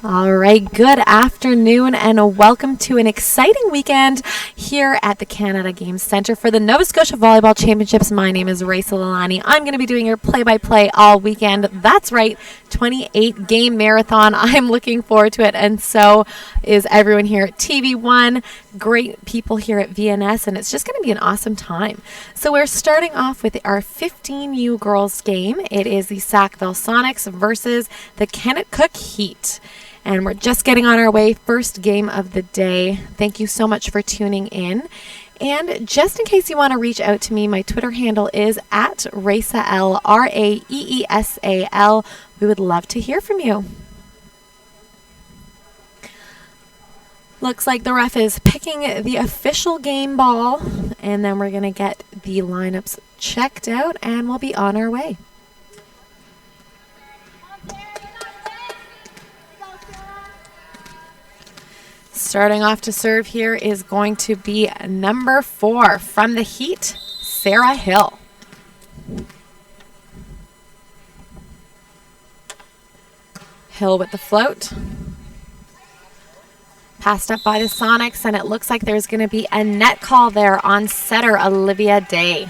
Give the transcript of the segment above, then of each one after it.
All right, good afternoon and welcome to an exciting weekend here at the Canada Games Centre for the Nova Scotia Volleyball Championships. My name is Raisa Lalani. I'm going to be doing your play-by-play all weekend. That's right, 28-game marathon. I'm looking forward to it, and so is everyone here at TV1. Great people here at VNS, and it's just going to be an awesome time. So we're starting off with our 15U girls game. It is the Sackville Sonics versus the Kennetcook Heat. And we're just getting on our way. First game of the day. Thank you so much for tuning in. And just in case you want to reach out to me, my Twitter handle is at Raesael, Raeesal. We would love to hear from you. Looks like the ref is picking the official game ball. And then we're going to get the lineups checked out and we'll be on our way. Starting off to serve here is going to be number 4 from the Heat, Sarah Hill. Hill with the float. Passed up by the Sonics, and it looks like there's going to be a net call there on setter Olivia Day.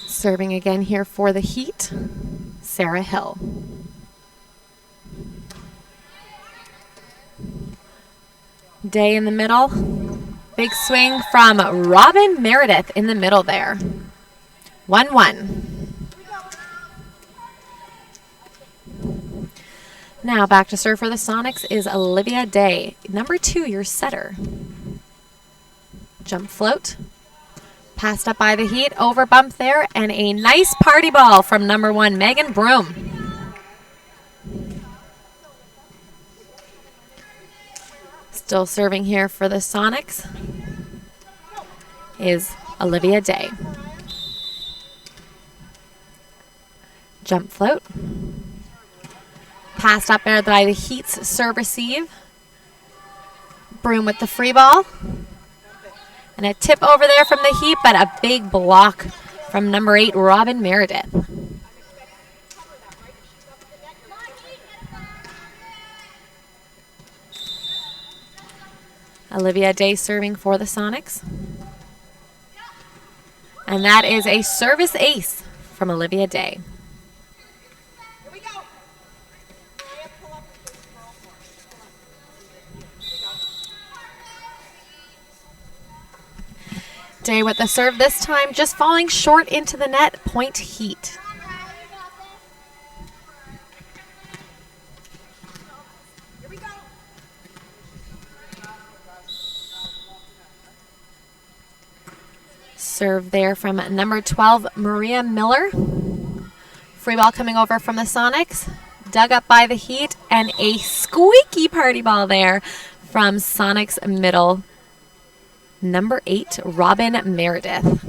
Serving again here for the Heat, Sarah Hill. Day in the middle. Big swing from Robin Meredith in the middle there. 1-1. Now back to serve for the Sonics is Olivia Day. Number 2, your setter. Jump float. Passed up by the Heat, over bump there, and a nice party ball from number 1, Megan Broom. Still serving here for the Sonics is Olivia Day. Jump float. Passed up there by the Heat's serve receive. Broom with the free ball. And a tip over there from the Heat, but a big block from number 8, Robin Meredith. Olivia Day serving for the Sonics. And that is a service ace from Olivia Day. Day with the serve this time, just falling short into the net, point Heat. Serve there from number 12, Maria Miller. Free ball coming over from the Sonics, dug up by the Heat, and a squeaky party ball there from Sonics middle. Number 8, Robin Meredith.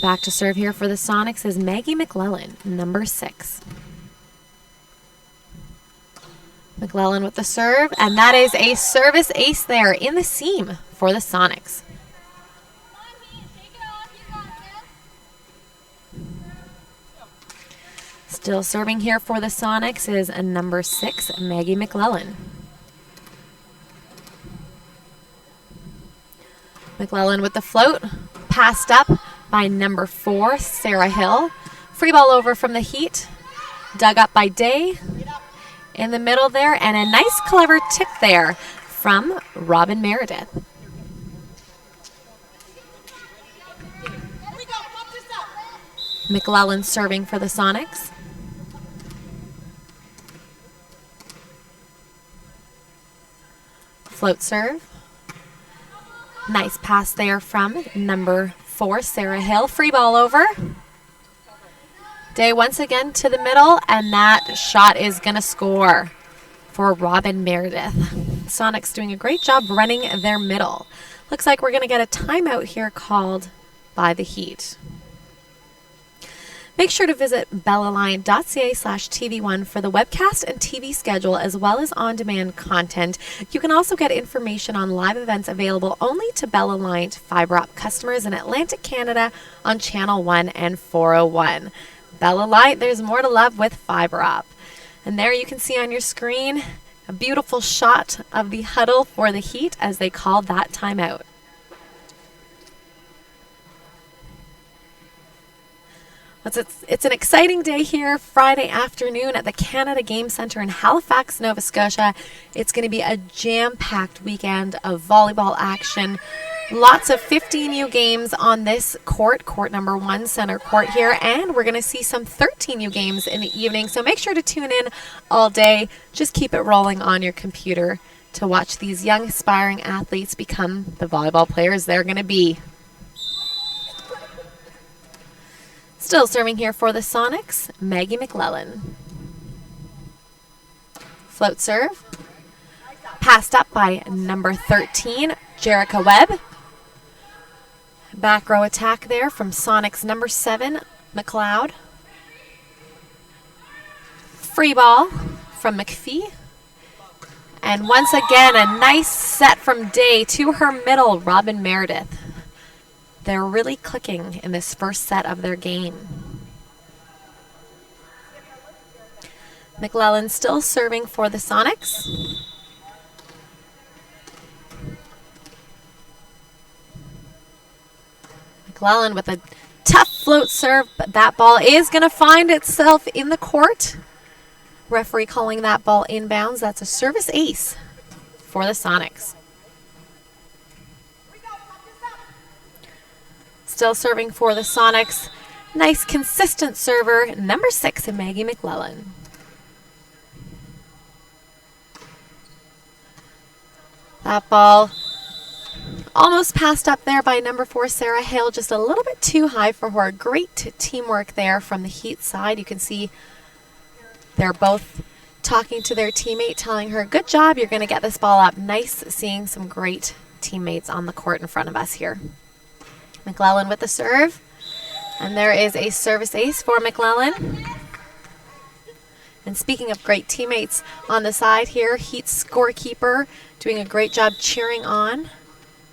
Back to serve here for the Sonics is Maggie McClellan, number 6. McClellan with the serve, and that is a service ace there in the seam for the Sonics. Still serving here for the Sonics is a number 6, Maggie McClellan. McClellan with the float, passed up by number 4, Sarah Hill. Free ball over from the Heat, dug up by Day in the middle there, and a nice clever tip there from Robin Meredith. McClellan serving for the Sonics. Float serve. Nice pass there from number 4, Sarah Hill. Free ball over. Day once again to the middle, and that shot is going to score for Robin Meredith. Sonics doing a great job running their middle. Looks like we're going to get a timeout here called by the Heat. Make sure to visit bellaline.ca/TV1 for the webcast and TV schedule, as well as on-demand content. You can also get information on live events available only to Bella Line fiber optic customers in Atlantic Canada on Channel 1 and 401. Bella Line, there's more to love with fiber optic. And there you can see on your screen a beautiful shot of the huddle for the Heat as they called that timeout. It's an exciting day here Friday afternoon at the Canada Game Centre in Halifax, Nova Scotia. It's going to be a jam-packed weekend of volleyball action. Lots of 15U games on this court number 1 center court here, and we're going to see some 13U games in the evening. So make sure to tune in all day. Just keep it rolling on your computer to watch these young aspiring athletes become the volleyball players they're going to be. Still serving here for the Sonics, Maggie McLellan. Float serve. Passed up by number 13, Jerica Webb. Back row attack there from Sonics number 7, McLeod. Free ball from McPhee. And once again, a nice set from Day to her middle, Robin Meredith. They're really clicking in this first set of their game. McLellan still serving for the Sonics. McLellan with a tough float serve, but that ball is going to find itself in the court. Referee calling that ball inbounds. That's a service ace for the Sonics. Still serving for the Sonics. Nice consistent server, number 6, Maggie McLellan. That ball almost passed up there by number 4, Sarah Hale, just a little bit too high for her. Great teamwork there from the Heat side. You can see they're both talking to their teammate, telling her, good job, you're going to get this ball up. Nice seeing some great teammates on the court in front of us here. McLellan with the serve. And there is a service ace for McLellan. And speaking of great teammates on the side here, Heat's scorekeeper doing a great job cheering on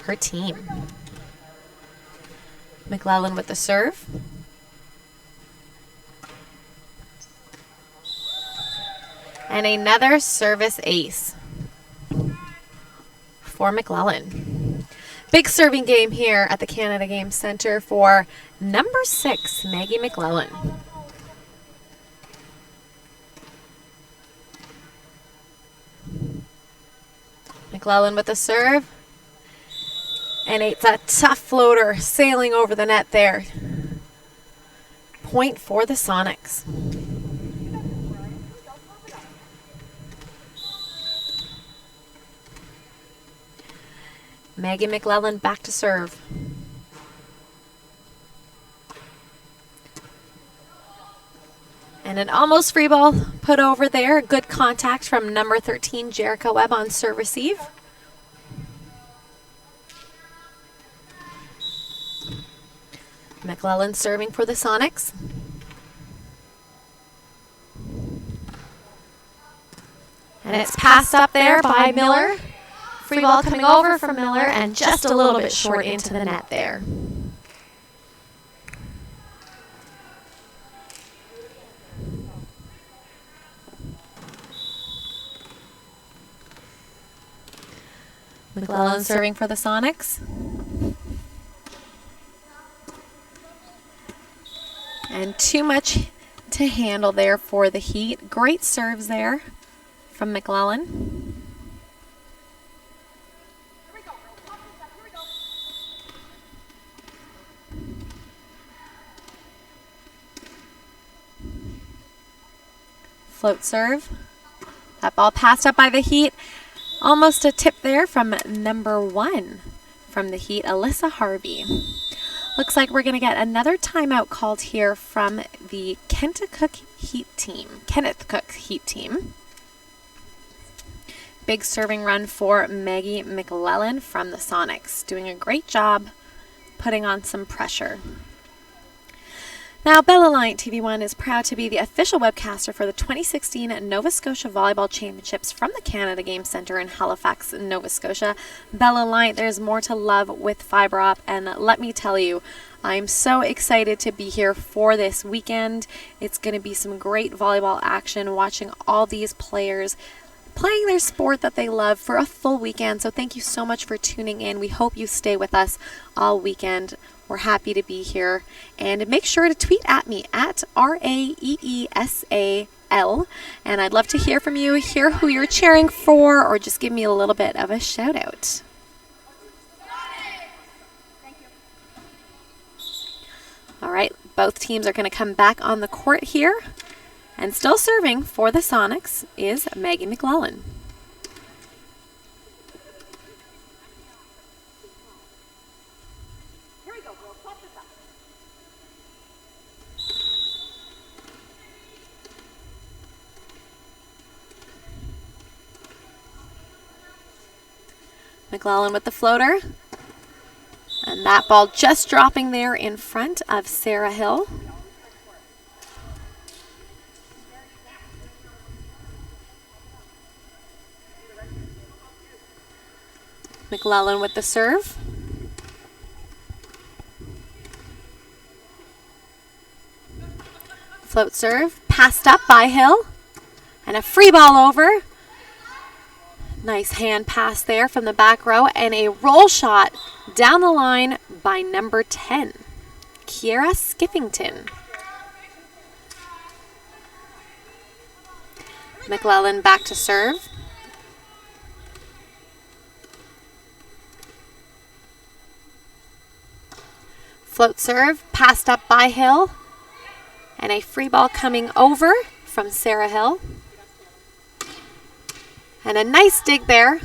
her team. McLellan with the serve. And another service ace for McLellan. Big serving game here at the Canada Game Centre for number 6, Maggie McLellan. McLellan with the serve. And it's a tough floater sailing over the net there. Point for the Sonics. Maggie McLellan back to serve. And an almost free ball put over there. Good contact from number 13, Jerica Webb on serve receive. McLellan serving for the Sonics. And it's passed up there by Miller. Free ball coming over from Miller and just a little bit short into the net there. McLellan serving for the Sonics. And too much to handle there for the Heat. Great serves there from McLellan. Float serve. That ball passed up by the Heat. Almost a tip there from number 1 from the Heat, Alyssa Harvey. Looks like we're going to get another timeout called here from the Kennetcook Heat team. Big serving run for Maggie McLellan from the Sonics. Doing a great job putting on some pressure. Now, Bella Lyant TV1 is proud to be the official webcaster for the 2016 Nova Scotia Volleyball Championships from the Canada Game Centre in Halifax, Nova Scotia. Bella Lyant, there's more to love with fiber op, and let me tell you, I'm so excited to be here for this weekend. It's going to be some great volleyball action, watching all these players playing their sport that they love for a full weekend. So thank you so much for tuning in. We hope you stay with us all weekend. We're happy to be here. And make sure to tweet at me at RAEESAL. And I'd love to hear from you, hear who you're cheering for, or just give me a little bit of a shout out. All right, both teams are going to come back on the court here. And still serving for the Sonics is Megan McLellan. Here we go, girls. Pop this up. McLellan with the floater. And that ball just dropping there in front of Sarah Hill. McLellan with the serve. Float serve, passed up by Hill. And a free ball over. Nice hand pass there from the back row. And a roll shot down the line by number 10, Kiera Skiffington. McLellan back to serve. Float serve, passed up by Hill. And a free ball coming over from Sarah Hill. And a nice dig there.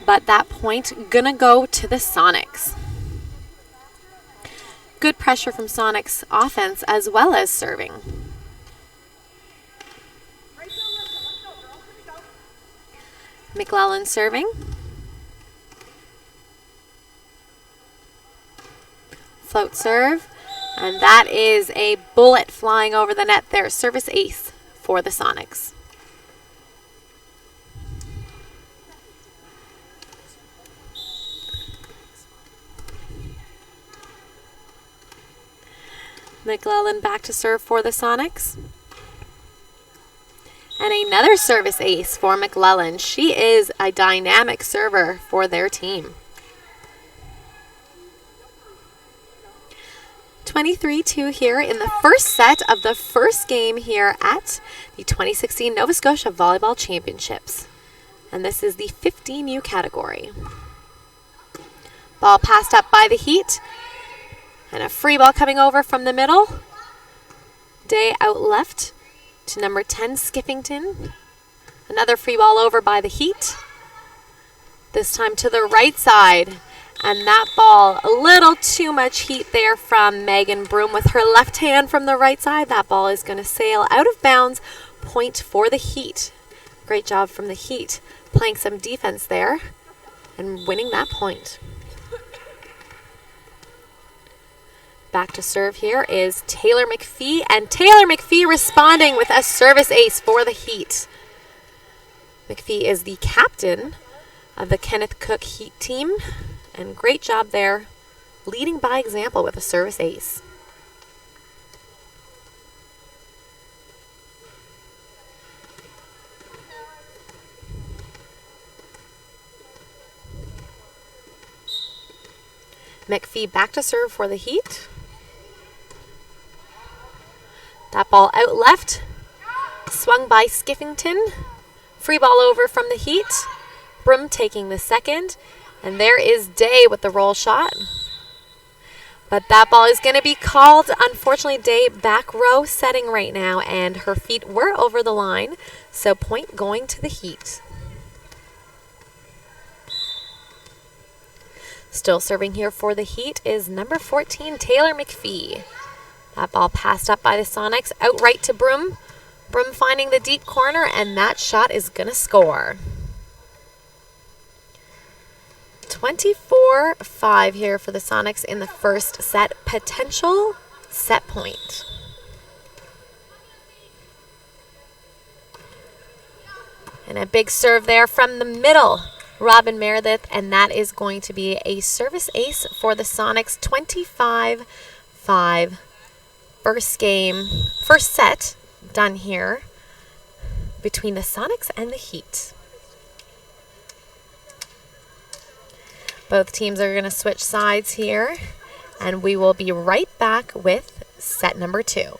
But that point gonna go to the Sonics. Good pressure from Sonics offense as well as serving. McLellan serving. Float serve, and that is a bullet flying over the net there. Service ace for the Sonics. McLellan back to serve for the Sonics. And another service ace for McLellan. She is a dynamic server for their team. 23-2 here in the first set of the first game here at the 2016 Nova Scotia Volleyball Championships. And this is the 15U category. Ball passed up by the Heat. And a free ball coming over from the middle. Day out left to number 10, Skiffington. Another free ball over by the Heat. This time to the right side. And that ball, a little too much heat there from Megan Broom with her left hand from the right side. That ball is going to sail out of bounds. Point for the Heat. Great job from the Heat playing some defense there and winning that point. Back to serve here is Taylor McPhee, and Taylor McPhee responding with a service ace for the Heat. McPhee is the captain of the Kennetcook Heat team, and great job there, leading by example with a service ace. McPhee back to serve for the Heat. That ball out left, swung by Skiffington. Free ball over from the Heat. Broom taking the second. And there is Day with the roll shot. But that ball is going to be called. Unfortunately, Day back row setting right now, and her feet were over the line. So point going to the Heat. Still serving here for the Heat is number 14, Taylor McPhee. That ball passed up by the Sonics, out right to Broom. Broom finding the deep corner, and that shot is going to score. 24-5 here for the Sonics in the first set. Potential set point. And a big serve there from the middle, Robin Meredith, and that is going to be a service ace for the Sonics. 25-5. First set done here between the Sonics and the Heat. Both teams are going to switch sides here, and we will be right back with set number 2.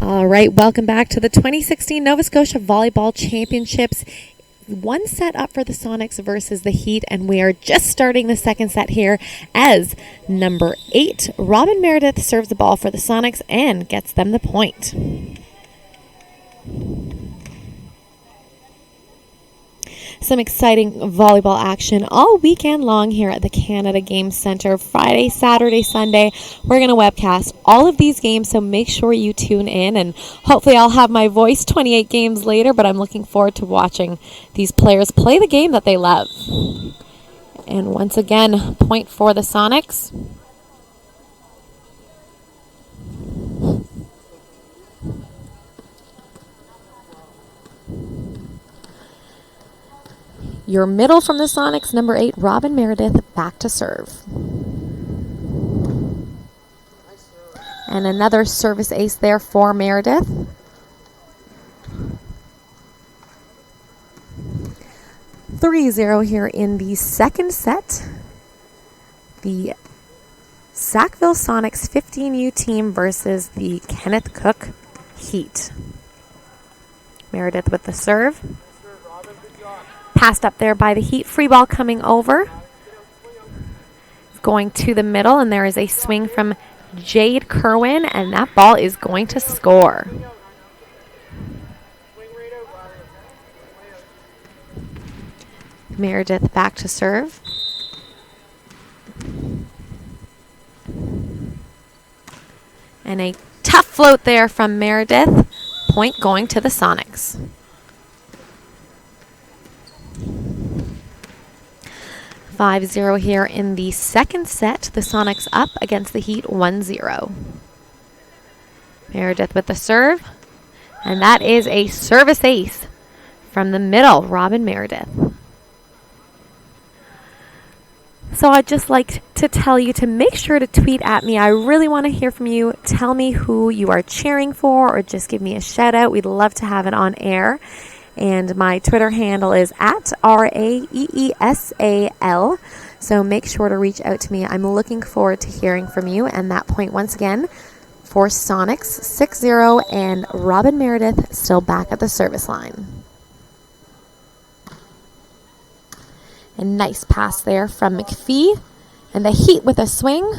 All right, welcome back to the 2016 Nova Scotia Volleyball Championships. One set up for the Sonics versus the Heat, and we are just starting the second set here as number 8, Robin Meredith, serves the ball for the Sonics and gets them the point. Some exciting volleyball action all weekend long here at the Canada Games Centre. Friday, Saturday, Sunday, we're going to webcast all of these games, so make sure you tune in, and hopefully I'll have my voice 28 games later, but I'm looking forward to watching these players play the game that they love. And once again, point for the Sonics. Your middle from the Sonics, number 8, Robin Meredith, back to serve. And another service ace there for Meredith. Three-zero here in the second set. The Sackville Sonics 15U team versus the Kennetcook Heat. Meredith with the serve. Passed up there by the Heat. Free ball coming over. Going to the middle, and there is a swing from Jade Kerwin, and that ball is going to score. Meredith back to serve. And a tough float there from Meredith. Point going to the Sonics. 5-0 here in the second set. The Sonics up against the Heat 1-0. Meredith with the serve. And that is a service ace from the middle, Robin Meredith. So I'd just like to tell you to make sure to tweet at me. I really want to hear from you. Tell me who you are cheering for, or just give me a shout out. We'd love to have it on air. And my Twitter handle is at RAEESAL. So make sure to reach out to me. I'm looking forward to hearing from you. And that point once again for Sonics 6-0, and Robin Meredith still back at the service line. A nice pass there from McPhee. And the Heat with a swing.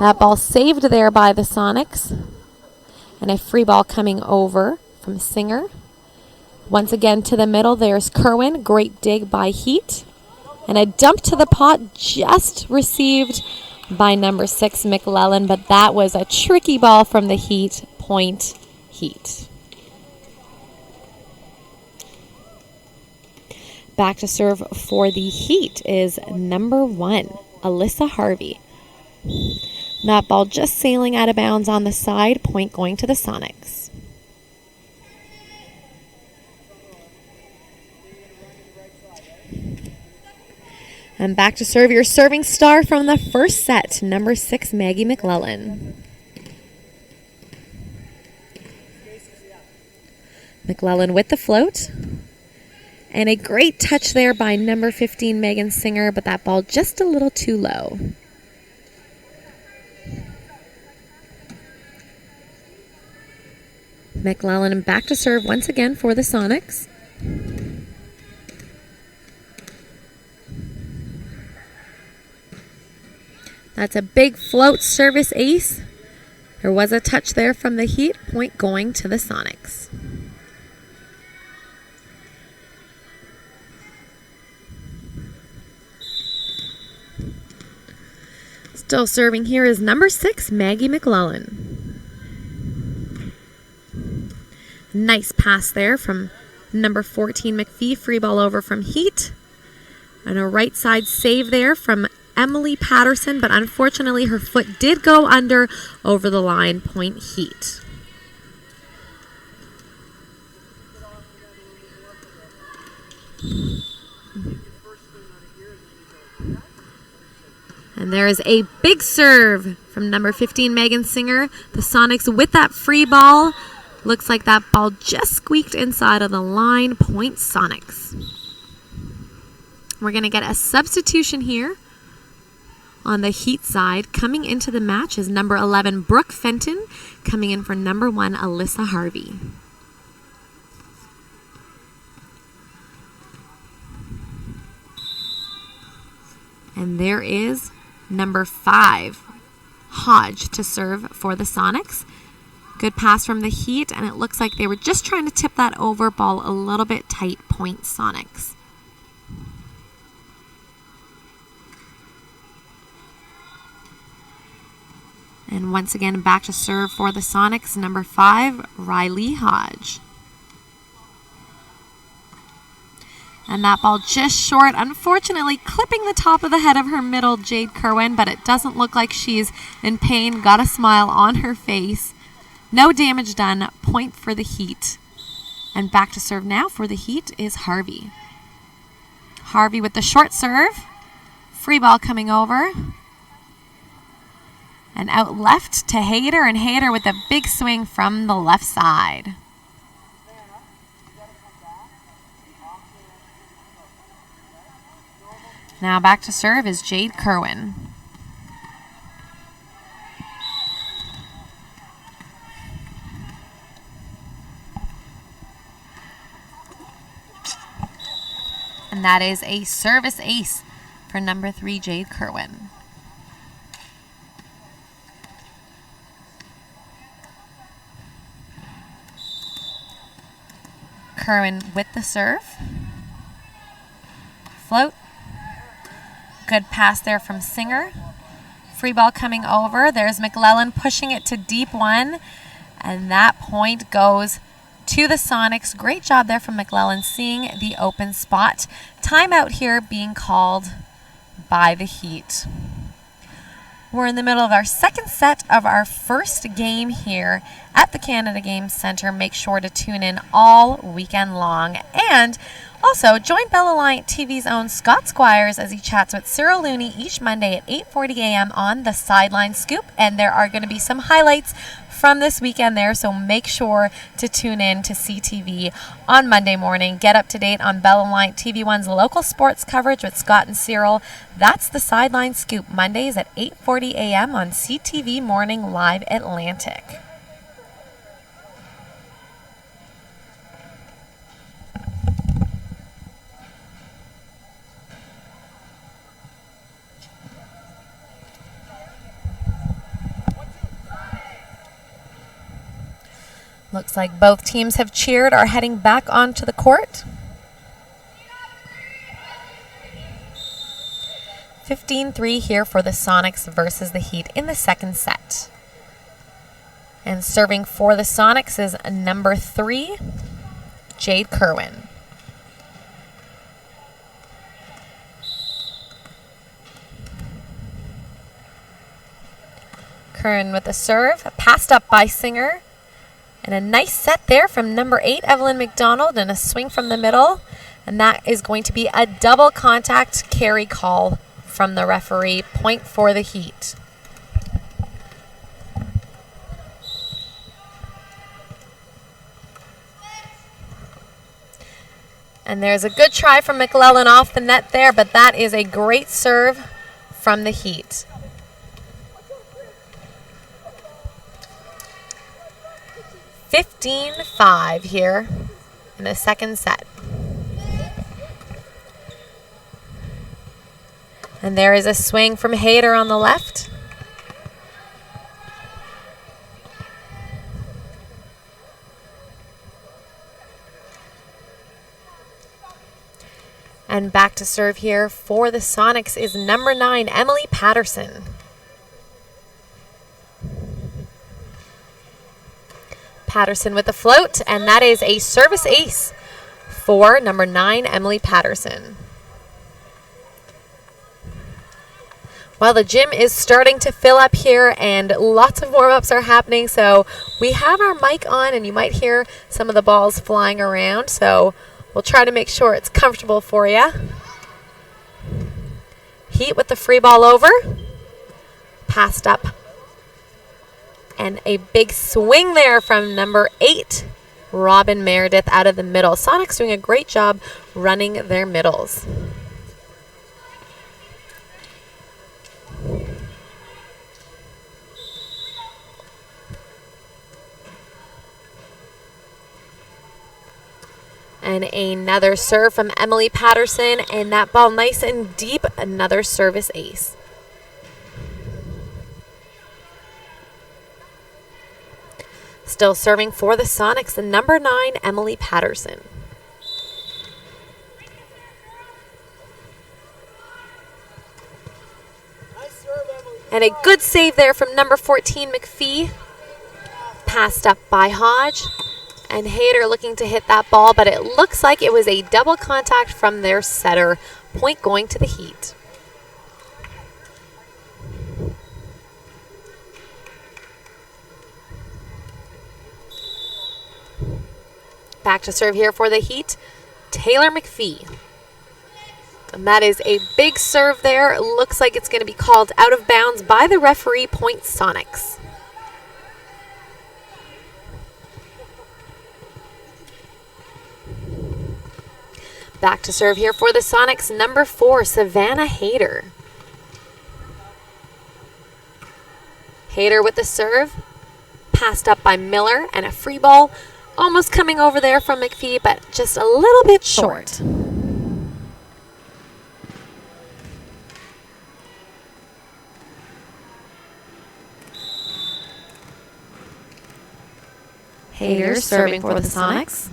That ball saved there by the Sonics. And a free ball coming over from Singer. Once again to the middle, there's Kerwin. Great dig by Heat. And a dump to the pot just received by number 6, McLellan, but that was a tricky ball from the Heat. Point Heat. Back to serve for the Heat is number 1, Alyssa Harvey. That ball just sailing out of bounds on the side. Point going to the Sonics. And back to serve your serving star from the first set, number 6, Maggie McLellan. McLellan with the float. And a great touch there by number 15, Megan Singer, but that ball just a little too low. McLellan back to serve once again for the Sonics. That's a big float service ace. There was a touch there from the Heat. Point going to the Sonics. Still serving here is number 6, Maggie McLellan. Nice pass there from number 14, McPhee. Free ball over from Heat. And a right side save there from Emily Patterson, but unfortunately her foot did go under over the line. Point Heat. And there is a big serve from number 15, Megan Singer. The Sonics with that free ball. Looks like that ball just squeaked inside of the line. Point Sonics. We're going to get a substitution here On the Heat side, coming into the match is number 11, Brooke Fenton, coming in for number 1, Alyssa Harvey. And there is number 5, Hodge, to serve for the Sonics. Good pass from the Heat, and it looks like they were just trying to tip that over. Ball a little bit tight, point Sonics. And once again, back to serve for the Sonics, number 5, Riley Hodge. And that ball just short, unfortunately clipping the top of the head of her middle, Jade Kerwin, but it doesn't look like she's in pain. Got a smile on her face. No damage done, point for the Heat. And back to serve now for the Heat is Harvey. Harvey with the short serve. Free ball coming over. And out left to Hayter, and Hayter with a big swing from the left side. Now back to serve is Jade Kerwin. And that is a service ace for number 3, Jade Kerwin. Kerwin with the serve. Float. Good pass there from Singer. Free ball coming over. There's McLellan pushing it to deep one. And that point goes to the Sonics. Great job there from McLellan seeing the open spot. Timeout here being called by the Heat. We're in the middle of our second set of our first game here at the Canada Games Centre. Make sure to tune in all weekend long. And also, join Bell Alliant TV's own Scott Squires as he chats with Cyril Looney each Monday at 8:40 a.m. on the Sideline Scoop. And there are going to be some highlights from this weekend there, so make sure to tune in to CTV on Monday morning. Get up to date on Bell Alliant TV1's local sports coverage with Scott and Cyril. That's the Sideline Scoop, Mondays at 8:40 a.m. on CTV Morning Live Atlantic. Looks like both teams have cheered, are heading back onto the court. 15-3 here for the Sonics versus the Heat in the second set. And serving for the Sonics is number 3, Jade Kerwin. Kerwin with the serve, passed up by Singer. And a nice set there from number 8, Evelyn McDonald, and a swing from the middle. And that is going to be a double contact carry call from the referee. Point for the Heat. And there's a good try from McLellan off the net there, but that is a great serve from the Heat. 15-5 here in the second set. And there is a swing from Hayter on the left. And back to serve here for the Sonics is number 9, Emily Patterson. Patterson with the float, and that is a service ace for number 9, Emily Patterson. Well, the gym is starting to fill up here, and lots of warm-ups are happening, so we have our mic on, and you might hear some of the balls flying around, so we'll try to make sure it's comfortable for you. Heat with the free ball over. Passed up. And a big swing there from number 8, Robin Meredith, out of the middle. Sonics doing a great job running their middles. And another serve from Emily Patterson, and that ball nice and deep, another service ace. Still serving for the Sonics, the number 9, Emily Patterson. And a good save there from number 14, McPhee. Passed up by Hodge. And Hayter looking to hit that ball, but it looks like it was a double contact from their setter. Point going to the Heat. Back to serve here for the Heat, Taylor McPhee. And that is a big serve there. It looks like it's going to be called out of bounds by the referee, point Sonics. Back to serve here for the Sonics, number 4, Savannah Hayter. Hayter with the serve, passed up by Miller, and a free ball. Almost coming over there from McPhee, but just a little bit short. Hayter serving for the Sonics.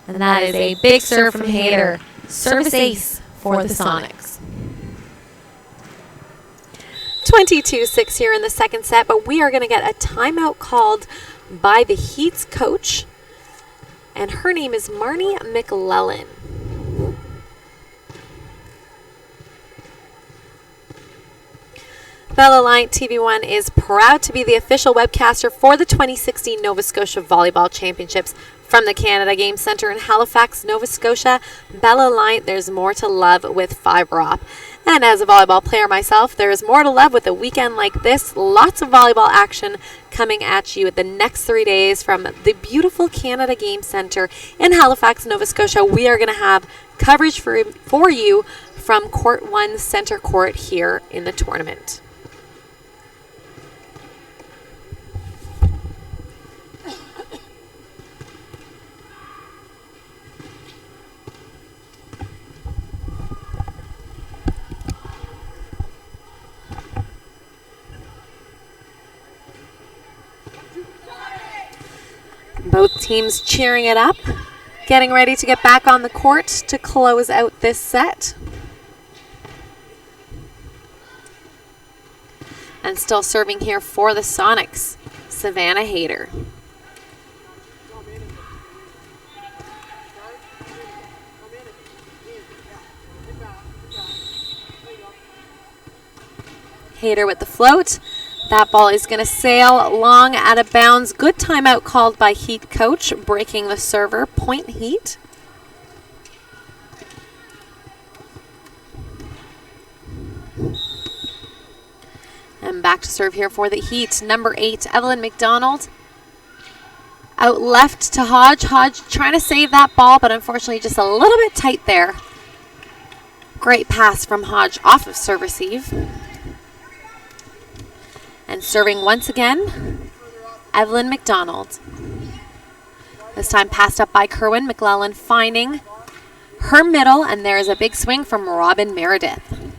And that is a big serve from Hayter. Service ace for the Sonics. 22-6 here in the second set, but we are going to get a timeout called by the Heat's coach, and her name is Marnie McLellan. Bell Alliant TV1 is proud to be the official webcaster for the 2016 Nova Scotia Volleyball Championships from the Canada Game Centre in Halifax, Nova Scotia. Bell Alliant, there's more to love with fiber op. And as a volleyball player myself, there is more to love with a weekend like this. Lots of volleyball action coming at you the next 3 days from the beautiful Canada Game Centre in Halifax, Nova Scotia. We are going to have coverage for you from Court 1 Centre Court here in the tournament. Both teams cheering it up, getting ready to get back on the court to close out this set. And still serving here for the Sonics, Savannah Hayter. Hayter with the float. That ball is going to sail long out of bounds. Good timeout called by Heat coach, breaking the server. Point Heat. And back to serve here for the Heat. Number 8, Evelyn McDonald. Out left to Hodge. Hodge trying to save that ball, but unfortunately just a little bit tight there. Great pass from Hodge off of serve receive. And serving once again, Evelyn McDonald. This time passed up by Kerwin. McLellan finding her middle, and there is a big swing from Robin Meredith.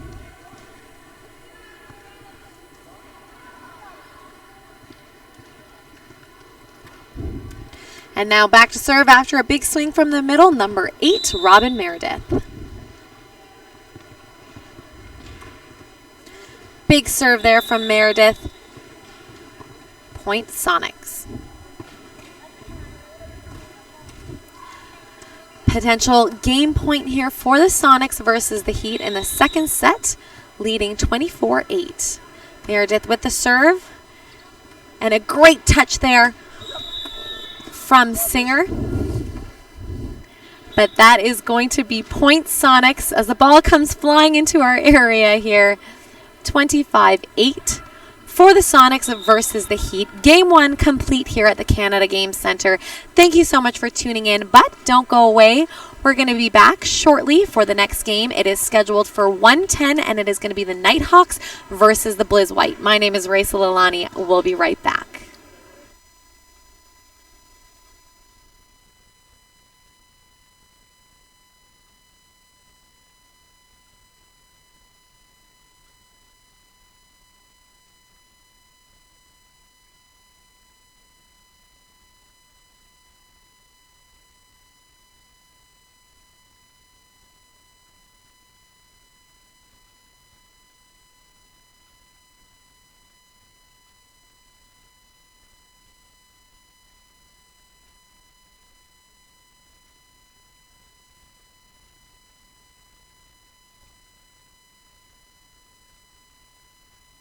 And now back to serve after a big swing from the middle, number 8, Robin Meredith. Big serve there from Meredith. Point Sonics. Potential game point here for the Sonics versus the Heat in the second set, leading 24-8. Meredith with the serve. And a great touch there from Singer. But that is going to be point Sonics as the ball comes flying into our area here. 25-8 for the Sonics versus the Heat. Game 1 complete here at the Canada Game Centre. Thank you so much for tuning in, but don't go away. We're going to be back shortly for the next game. It is scheduled for 1:10, and it is going to be the Nighthawks versus the Blizz White. My name is Raisa Lalani. We'll be right back.